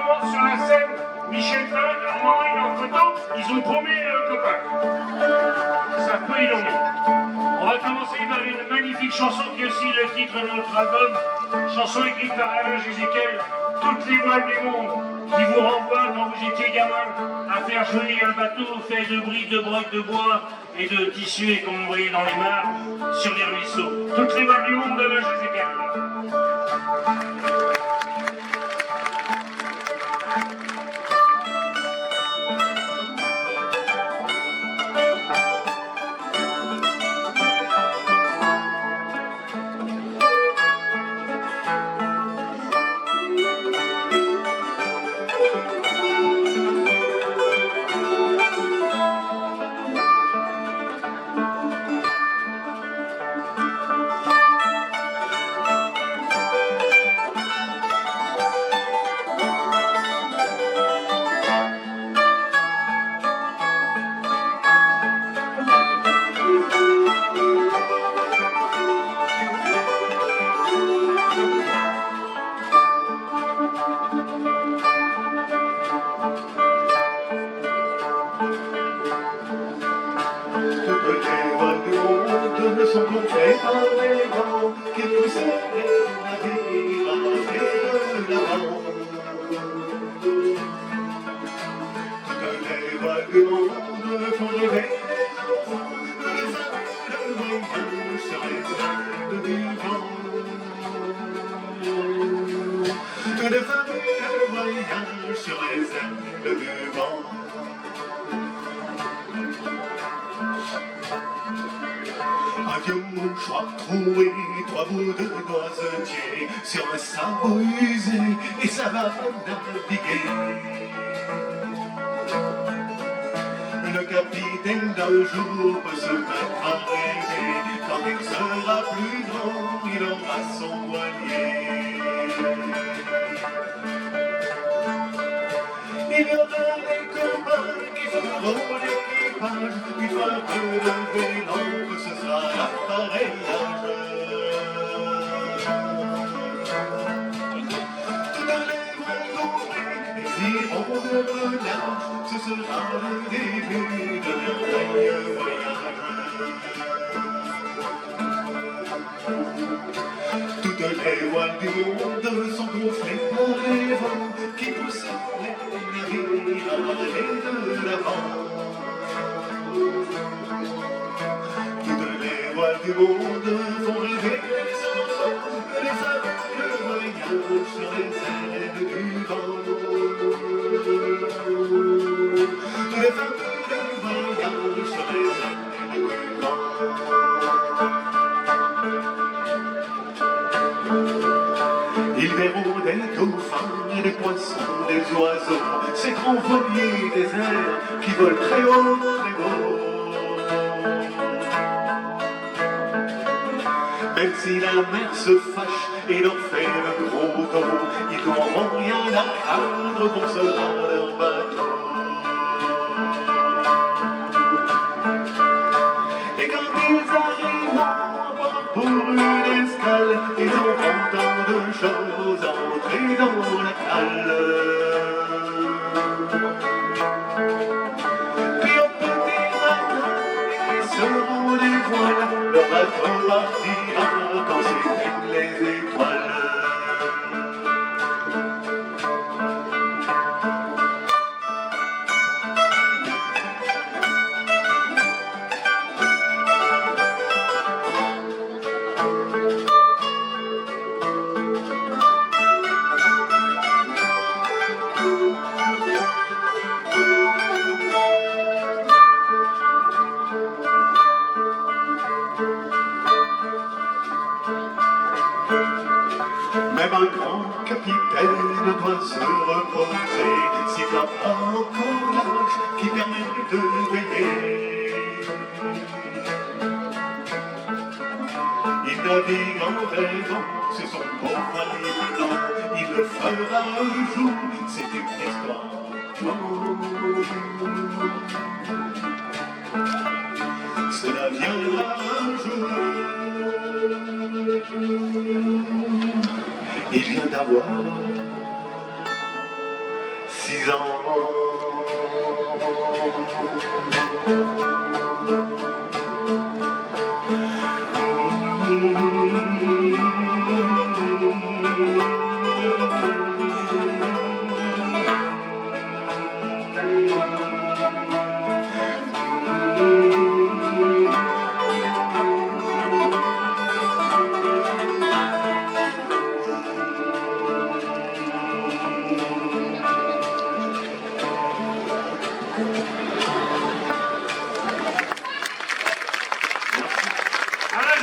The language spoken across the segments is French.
monte sur la scène, Michel Vague, Armand et en photo, ils ont promis le copain. Ça peut y longuer. On va commencer par une magnifique chanson qui est aussi le titre de notre album, chanson écrite par Alain Gézéquel, Toutes les voiles du monde, qui vous renvoie quand vous étiez gamin à faire jouer un bateau fait de briques de broc de bois et de tissus écombrés dans les mares sur les ruisseaux. Toutes les voiles du monde d'Alain Gézéquel. Sont gonflés par les vents qui poussent les navires à de l'avant. Toutes les voiles du monde font rêver les enfants, les ailes voyagent sur les ailes du vent. Toutes les familles voyagent sur les ailes du vent. Un vieux mouchoir troué, 3 bouts de noisetier sur un sabot usé, et ça va naviguer. Le capitaine d'un jour peut se mettre à rêver, quand il sera plus grand, il aura son voilier. Il y aura des copains qui feront l'équipage, une fois que le vélo, ce sera l'appareillage. Toutes les voiles gonflées, ils iront vers le large, ce sera le début de merveilleux voyage. Toutes les voiles du monde sont gonflées par les vents qui poussent les navires à aller de l'avant. Toutes les voiles du monde font rêver les enfants, les aveugles voyagent sur les ailes du vent. Tous les aveugles voyagent sur les ailes du vent. Ils verront des dauphins, des poissons, des oiseaux, ces grands voiliers des airs qui volent très haut, très haut. Même si la mer se fâche et leur fait le gros dos, ils n'auront rien à craindre pour se rendre leur bateau. Et quand ils arriveront pour une escale, ils auront tant de choses à entrer dans la cale. Puis au petit matin, ils seront des voiles, leur bateau partira quand s'éteignent les étoiles. Même un grand capitaine doit se reposer s'il n'a pas encore l'âge qui permet de veiller. Il navigue en rêvant, c'est son beau voilier blanc, il le fera un jour, c'est une histoire. Cela viendra un jour. Il vient d'avoir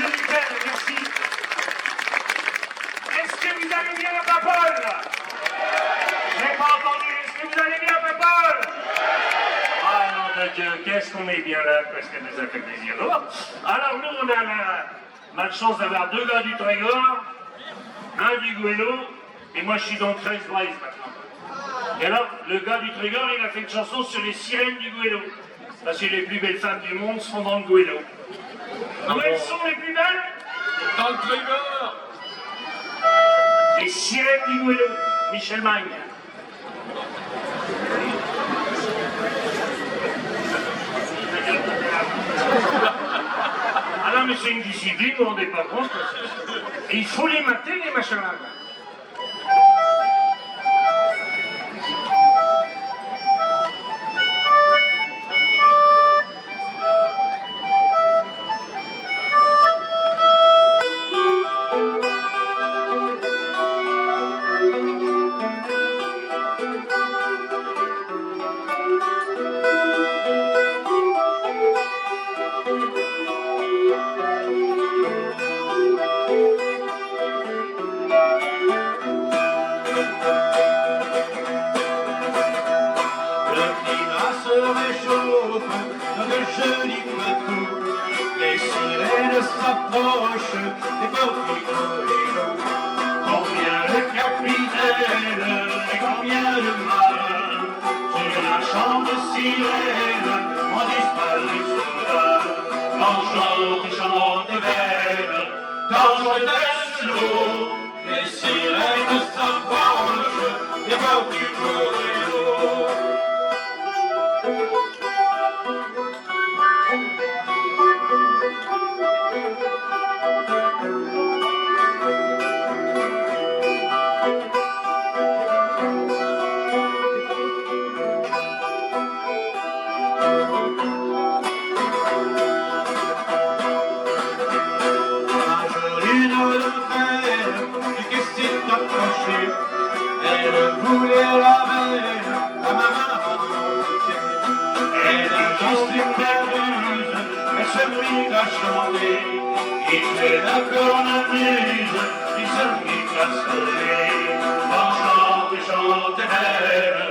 Nickel, merci. Est-ce que vous allez bien, Paul? Je n'ai pas entendu. Est-ce que vous allez bien, Paul? Ah non, de Dieu, qu'est-ce qu'on est bien là, parce que ça nous a fait plaisir. Bon, alors nous, on a la malchance d'avoir deux gars du Trégor, un du Goëlo, et moi je suis dans le 13 Braise maintenant. Et alors, le gars du Trégor, il a fait une chanson sur les sirènes du Goëlo. Parce que les plus belles femmes du monde sont dans le Goëlo. Où elles sont les plus belles? Dans le Trégor. Les sirènes du Goëlo. Michel Magne. Ah non, mais c'est une discipline, vous vous rendez pas compte. Et il faut les mater, les machins là. Les sirènes s'approchent des portes du Goëlo. Combien de capitaines et combien de marins sur la chambre de sirène ont disparu soudain. Quand chante belle, quand je laisse l'eau, les sirènes s'approchent des portes du Goëlo. Elle voulait la mer, la maman elle a dansé perduse, elle se mit à chanter. Il fait la cornemuse, il se mit à sonner. Quand chante elle,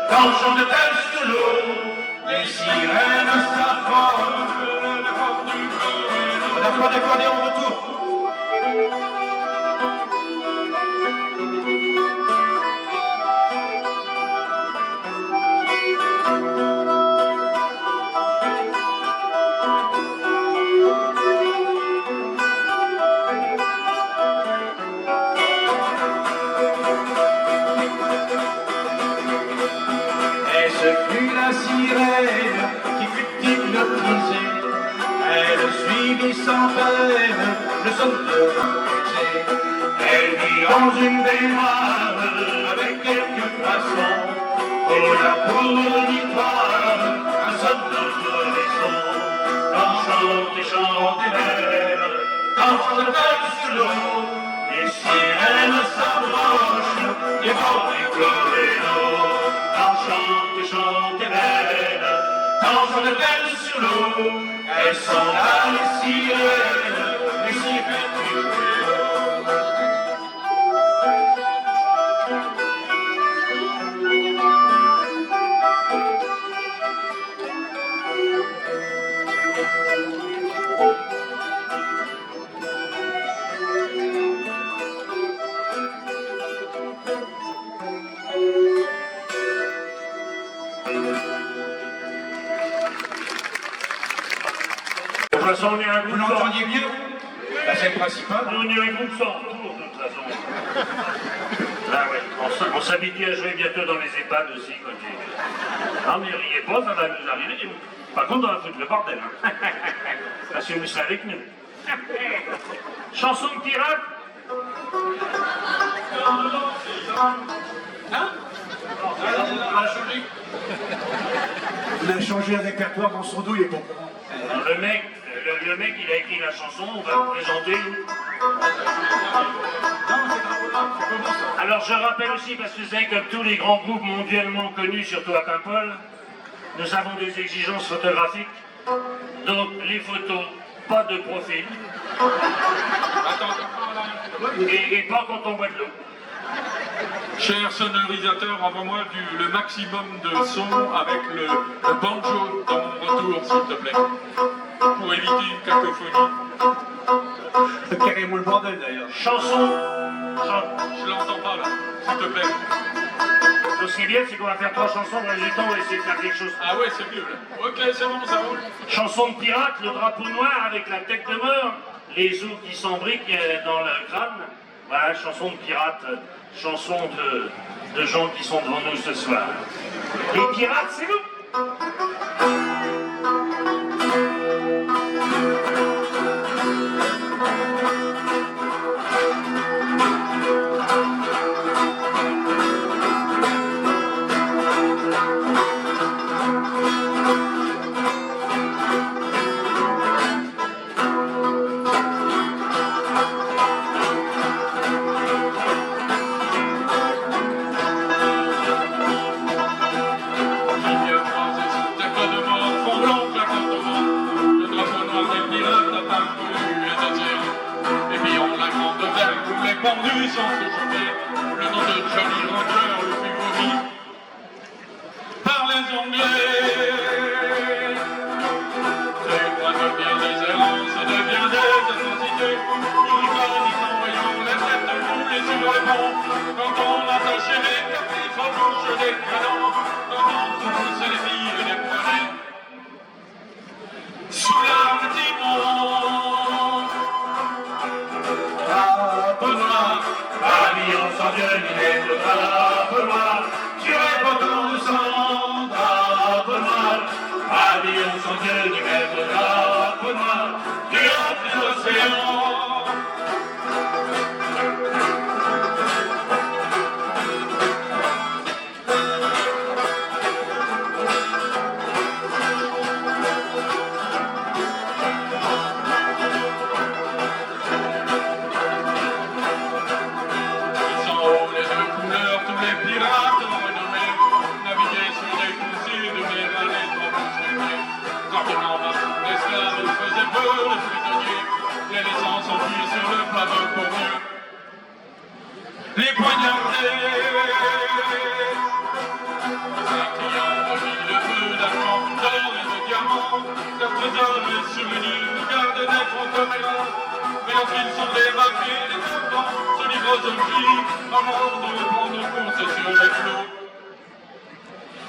quand chante-t-elle sous l'eau, les sirènes s'approchent de la porte du Goëlo. D'accord, on retourne. Ce fut la sirène qui fut hypnotisée. Elle suivit sans peine le son de la musée. Elle vit dans une baignoire avec quelques façons. Oh là pour l'auditoire, un son de raison. Quand chante belle, quand chante-t-elle sous l'eau, les sirènes s'approchent des bords du Goëlo. Quand chante belle, quand chante-t-elle sur l'eau, elles sont là les sirènes du Goëlo. De toute façon, on est un Vous groupe sans. l'entendiez bien? La scène principale. On est un groupe sans retour, de toute façon. Là, ouais. On s'habitue à jouer bientôt dans les EHPAD aussi. Quand non, mais riez pas, ça va nous arriver. Par contre, on va foutre le bordel. Hein. Parce que vous serez avec nous. Chanson de pirate. Hein? Il a changé le répertoire dans son dos, il est pas au courant. Le mec, il a écrit la chanson, on va le présenter. Alors je rappelle aussi, parce que vous savez, comme tous les grands groupes mondialement connus, surtout à Paimpol, nous avons des exigences photographiques. Donc les photos pas de profil. Attends, Et pas quand on boit de l'eau. cher sonorisateur, envoie-moi le maximum de son avec le banjo dans mon retour, s'il te plaît. Pour éviter une cacophonie. Carrément le bordel d'ailleurs. Chanson. Je l'entends pas là, s'il te plaît. Ce qui est bien, c'est qu'on va faire 3 chansons, dans les temps, on va essayer de faire quelque chose. Ah ouais, c'est mieux là. Ok, c'est bon, ça roule. Chanson de pirate, le drapeau noir avec la tête de mort, les os qui s'embriquent dans le crâne. Voilà, chanson de pirate, chanson de gens qui sont devant nous ce soir. Les pirates, c'est nous! Pendus sans se jeter, le nom de Johnny Roger le plus vomi par les Anglais. C'est quoi devenir des errances, devient des atrocités. Ni pas ni en voyant les têtes roulées sur les ponts. Quand on attachait les capifs aux bouches des canons, quand on poussait les filles et les prenait sous l'arme timon. Pavillon sans Dieu ni lettre, drapeau noir, tu répands tant de sang, drapeau noir. Pavillon sans Dieu ni lettre, drapeau noir, tu rentres les océans. Les poignardés, scintillant de mille feux d'argent, d'or et de diamants, leurs trésors et souvenirs gardent d'être encore là. Mais lorsqu'ils sont débarqués, les enfants se livrent aux filles, un monde de prendre course sur les flots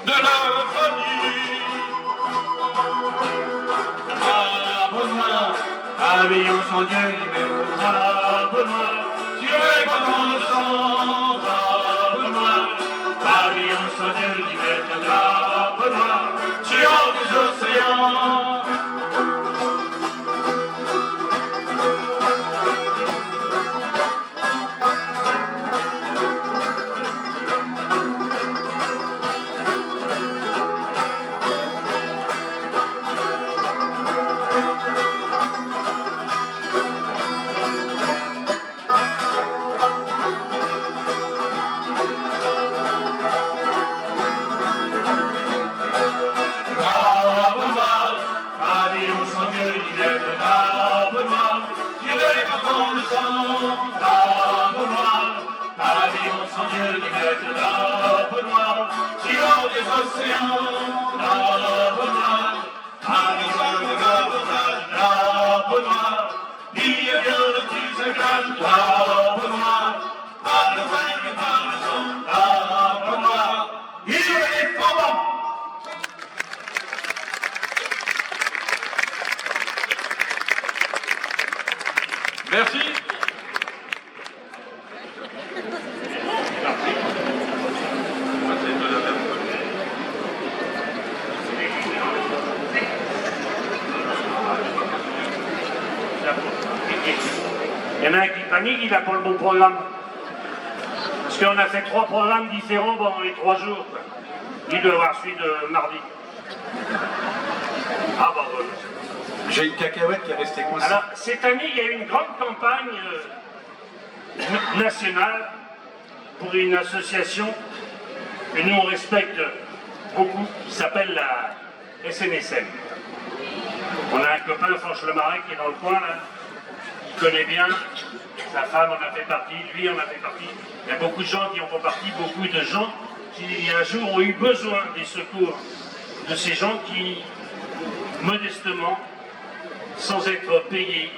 de leur famille. Drapeau noir, pavillon sans Dieu ni lettre, drapeau noir, tu répands tant de sang, drapeau noir. Pavillon sans Dieu ni lettre, drapeau noir, tu rentres des océans. Merci. Il y en a un qui panique, il n'a pas le bon programme. Parce qu'on a fait 3 programmes différents pendant les 3 jours. Il doit avoir celui de mardi. Ah bah voilà. J'ai une cacahuète qui est restée coincée. Alors, cette année, il y a eu une grande campagne nationale pour une association que nous on respecte beaucoup, qui s'appelle la SNSM. On a un copain, Franche-le-Marais, qui est dans le coin, là. Il connaît bien. Sa femme en a fait partie, lui en a fait partie. Il y a beaucoup de gens qui en font partie, beaucoup de gens qui un jour ont eu besoin des secours de ces gens qui, modestement, sans être payés,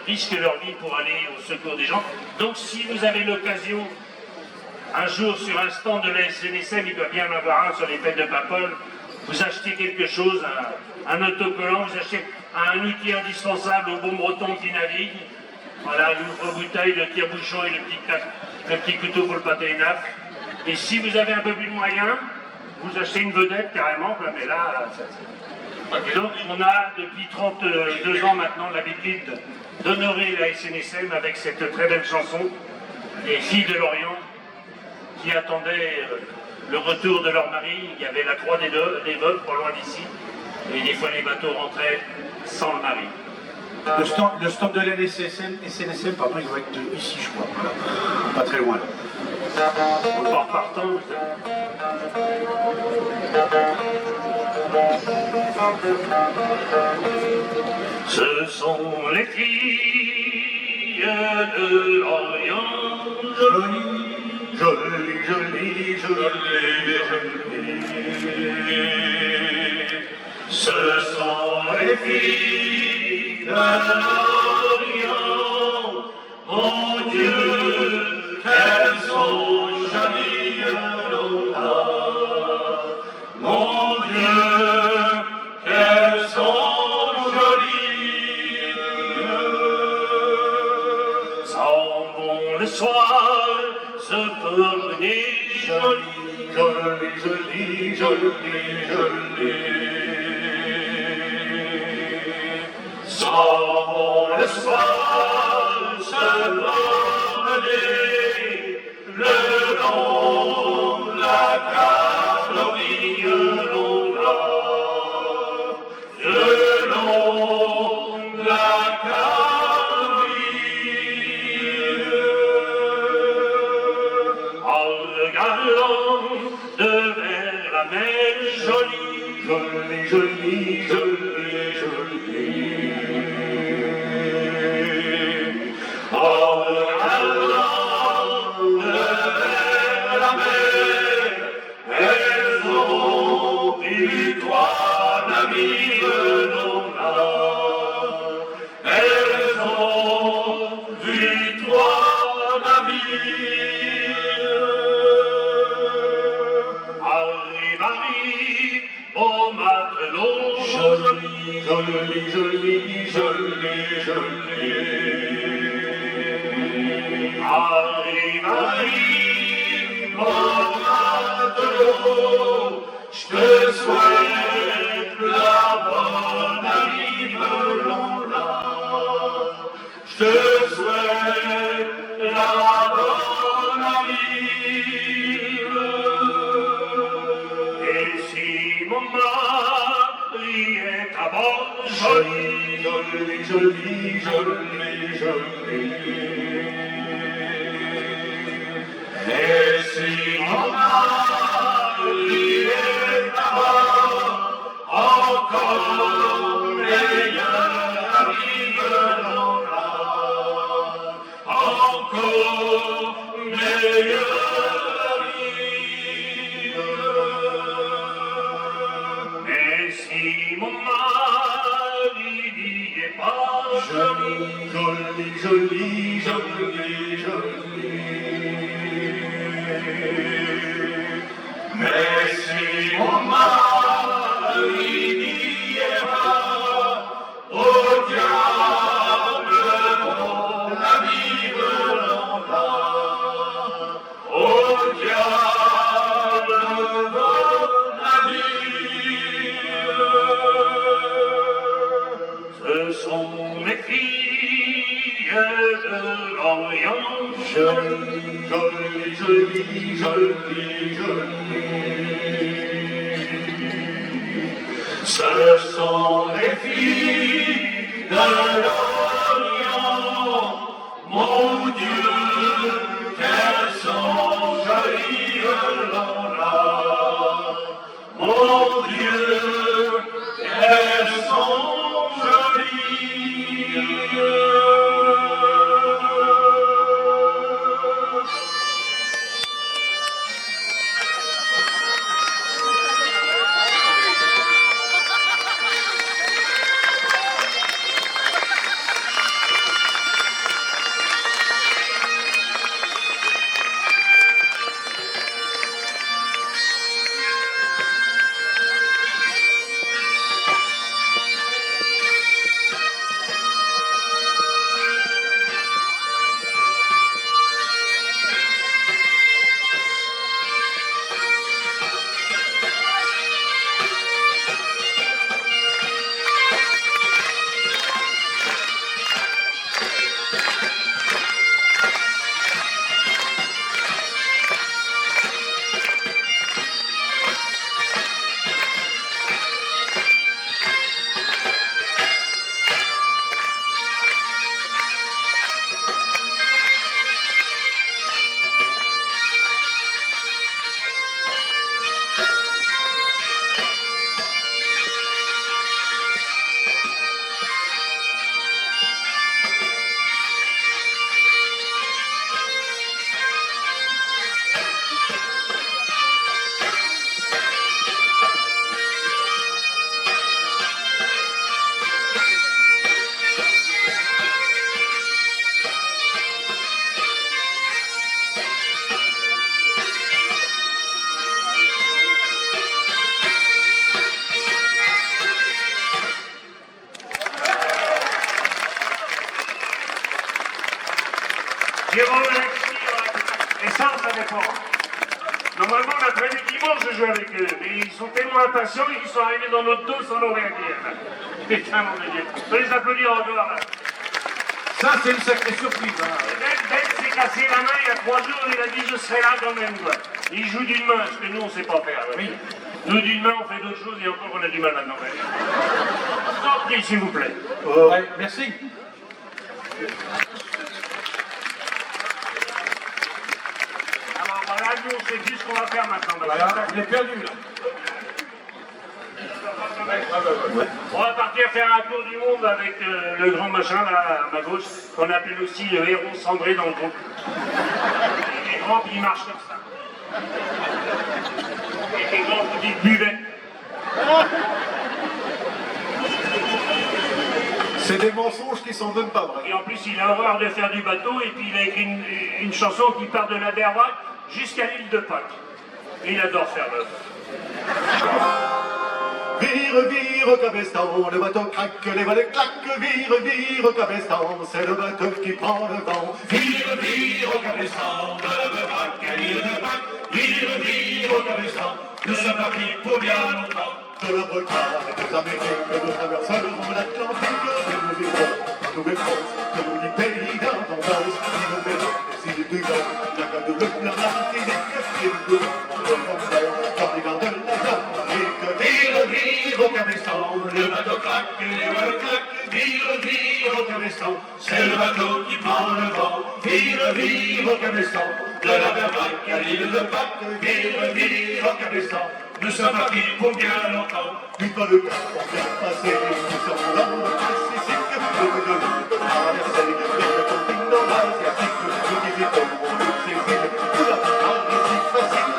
risquent leur vie pour aller au secours des gens. Donc si vous avez l'occasion, un jour sur un stand de la SNSM, il doit bien en avoir un sur les fêtes de Papol, vous achetez quelque chose, un autocollant, vous achetez un outil indispensable au bon breton qui navigue, voilà, l'ouvre-bouteille, le tire-bouchon et le petit couteau pour le pâté et naf. Et si vous avez un peu plus de moyens, vous achetez une vedette carrément, quoi, mais là, donc on a depuis 32 ans maintenant l'habitude d'honorer la SNSM avec cette très belle chanson, Les filles de l'Orient, qui attendaient le retour de leur mari. Il y avait la croix des veuves pas loin d'ici, et des fois les bateaux rentraient sans le mari. Le stand de la SNSM, pardon, il va être ici, je crois. Voilà. Pas très loin. Là. On part partant. Ce sont les filles de l'Orient, jolies, jolies, jolies, jolies. Ce sont les filles de l'Orient, mon Dieu, qu'elles sont jolies, Lola. Mon Dieu, qu'elles sont jolies. S'en vont le soir se promener, jolies, jolies, jolies, jolies, jolies. S'en vont le soir se promener le long de la Calorie, le long de la Calorie. En regardant de vers la mer, jolie, jolie, jolie, jolie, jolie. En regardant de vers la mer, elles ont vu trois navires noirs. Elles ont vu trois navires. Arrive, arrive, au matelot, joli, joli, joli, joli, joli. Arrive, arrive, au matelot, je te souhaite la bonne arrive, Lola. Je te souhaite la bonne arrive. Et si mon mari est à bord, joli, joli, joli, joli, joli. Et si mon mari est à bord, encore meilleur arrive Lola. Encore meilleur arrive. Et si mon mari n'y est pas, joli, joli, joli, joli, joli. Mais si mon mari n'y est pas, au diable mon navire Lola. Au diable mon navire. Ce sont mes filles de l'Orient, jolies, jolies, jolies, jolies, jolies. Ce sont les filles de l'Orient, mon Dieu, qu'elles sont jolies, Lola. Mon Dieu, qu'elles sont jolies. Jérôme, Alexis, et ça dépend. Normalement, l'après-midi dimanche, je joue avec eux, mais ils sont tellement impatients qu'ils sont arrivés dans notre dos sans nous rien dire. Putain, mon Dieu. Je peux les applaudir encore, là. Ça, c'est une sacrée surprise. Hein. Ben s'est cassé la main il y a 3 jours, il a dit je serai là quand même. Quoi. Il joue d'une main, ce que nous on ne sait pas faire. Oui. Nous d'une main on fait d'autres choses et encore on a du mal maintenant. Je vous en prie, s'il vous plaît. Ouais, merci. Alors voilà, nous on sait plus ce qu'on va faire maintenant. Voilà, il est perdu là. On va partir faire un tour du monde avec le grand machin là à ma gauche, qu'on appelle aussi le héros cendré dans le groupe. Il est grand puis il marche comme ça. Et des grandes petites buvettes. C'est des mensonges qui sont même pas vrais. Et en plus il a horreur de faire du bateau et puis il a écrit une chanson qui part de la Berwac jusqu'à l'île de Pâques. Et il adore faire l'œuvre. Vire, vire au cabestan, le bateau craque, les voiles claquent. Vire, vire au cabestan, c'est le bateau qui prend le vent. Vire, vire au cabestan, de la Berwac à l'île de Pâques. Vire, vire au cabestan, nous sommes partis pour bien longtemps. De la Bretagne et des Amériques, nous traverserons l'Atlantique. Et nous vivrons en Nouvelle-France, de nous du pays d'abondance. Si nous verrons les îles du Nord, la Guadeloupe, la Martinique. Et nous verrons dans les gars de la Jamaïque. Vire, vire au cabestan, le bateau craque et les voiles claquent. Vire, vire au cabestan, c'est le bateau qui prend le vent. Vire, vire au cabestan, de la Berwac à l'île de Pâques. Vire, vire au cabestan, nous sommes partis pour bien longtemps. Une fois le cap pour bien passer, nous sommes dans le Pacifique. Le bout de l'île de traverser, vers le continent asiatique. Nous visitons toutes ces villes, où la plupart est si facile.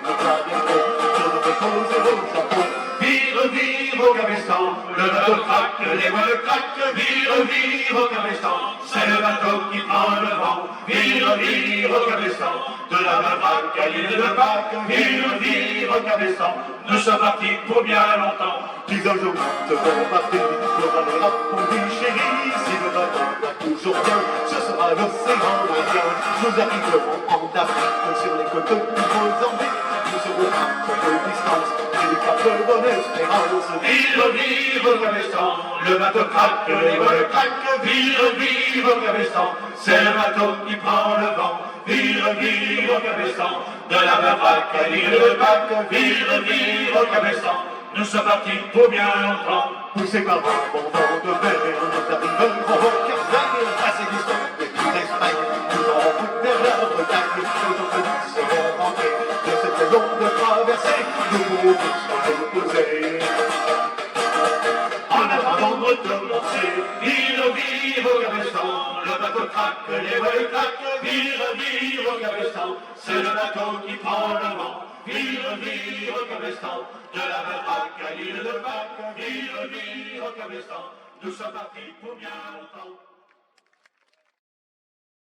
Nous traversons sur notre pause au Japon. Vire, vire au cabestan, le bateau craque, les voiles claquent. Vire, vire au cabestan, c'est le bateau qui prend le vent. Vire, vire au cabestan, de la Berwac à l'île de Pâques. Vire, vire au cabestan, nous sommes partis pour bien longtemps. Disons je monte bon parti, le râle répondit chérie. Si le bateau va toujours bien, ce sera l'océan Indien. Nous arriverons en Afrique, sur les côtes du Mozambique. Nous serons à peu de distance, et du cap de Bonne-Espérance. Vire, vire au cabestan, le bateau craque, les voiles claquent. Vire, vire au cabestan, c'est le bateau qui prend le vent. Vire, vire au cabestan, de la Berwac à l'île de Pâques. Vire, vire au cabestan, nous sommes partis pour bien longtemps. Poussés par un bon vent de mer, nous arriverons au Cap-Vert. Assez distant de toute l'Espagne, nous en route vers la Bretagne. Aujourd'hui serons rentrés de cette longue traversée. Nous pourrons tous se reposer. En attendant de recommencer, vire, vire au cabestan, le bateau craque, les voiles claquent. Vire, vire au cabestan, c'est le bateau qui prend le vent. Vire, vire au cabestan, de la Berwac à l'île de Pâques. Vire, vire au cabestan, nous sommes partis pour bien longtemps.